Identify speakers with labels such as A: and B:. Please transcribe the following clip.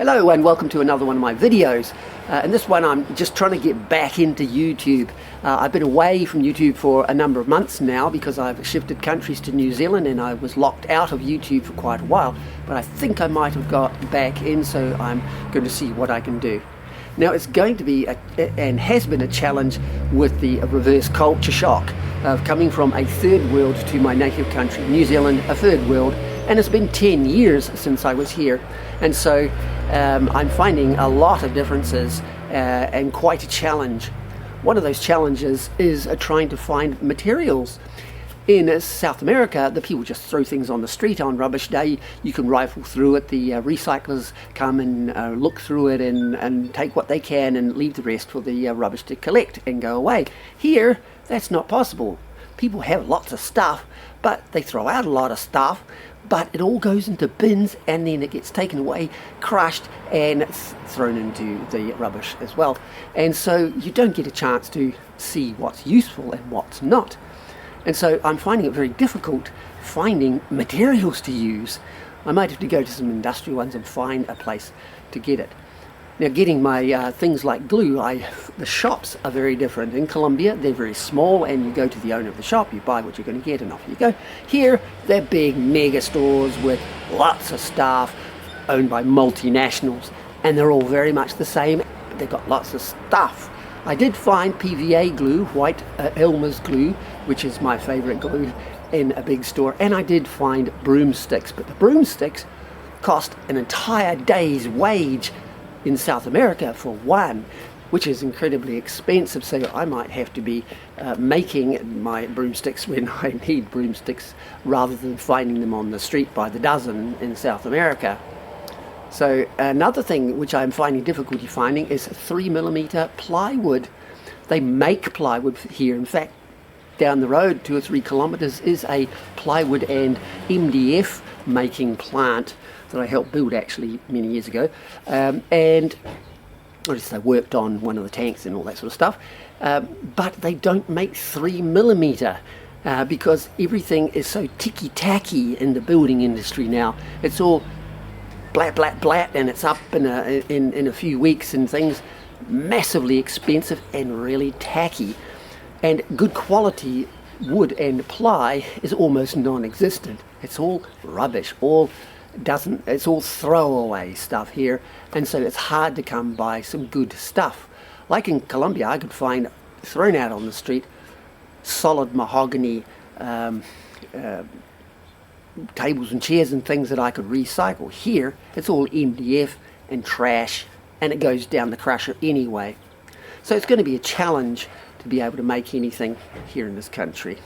A: Hello and welcome to another one of my videos. In this one I'm just trying to get back into YouTube. I've been away from YouTube for a number of months now because I've shifted countries to New Zealand and I was locked out of YouTube for quite a while, but I think I might have got back in, so I'm going to see what I can do. Now it's going to be and has been a challenge with the reverse culture shock of coming from a third world to my native country, New Zealand, a third world, and it's been 10 years since I was here, and so I'm finding a lot of differences and quite a challenge. One of those challenges is trying to find materials. In South America, the people just throw things on the street on rubbish day. You can rifle through it. The recyclers come and look through it and take what they can and leave the rest for the rubbish to collect and go away. Here, that's not possible. People have lots of stuff, but they throw out a lot of stuff, but it all goes into bins and then it gets taken away, crushed and thrown into the rubbish as well. And so you don't get a chance to see what's useful and what's not. And so I'm finding it very difficult finding materials to use. I might have to go to some industrial ones and find a place to get it. Now getting my things like glue, the shops are very different. In Colombia they're very small and you go to the owner of the shop, you buy what you're going to get and off you go. Here they're big mega stores with lots of staff owned by multinationals and they're all very much the same, but they've got lots of stuff. I did find PVA glue, white Elmer's glue, which is my favorite glue, in a big store, and I did find broomsticks, but the broomsticks cost an entire day's wage in South America for one, which is incredibly expensive, so I might have to be making my broomsticks when I need broomsticks rather than finding them on the street by the dozen in South America. So another thing which I'm finding difficulty finding is 3mm plywood. They make plywood here. In fact, down the road 2 or 3 kilometers is a plywood and MDF making plant that I helped build actually many years ago, and or just I worked on one of the tanks and all that sort of stuff, but they don't make 3mm because everything is so ticky-tacky in the building industry now. It's all blat blat blat and it's up in a few weeks and things, massively expensive and really tacky, and good quality wood and ply is almost non-existent. It's all rubbish, it's all throwaway stuff here, and so it's hard to come by some good stuff. Like in Colombia, I could find thrown out on the street solid mahogany tables and chairs and things that I could recycle. Here it's all MDF and trash and it goes down the crusher anyway. So it's going to be a challenge to be able to make anything here in this country.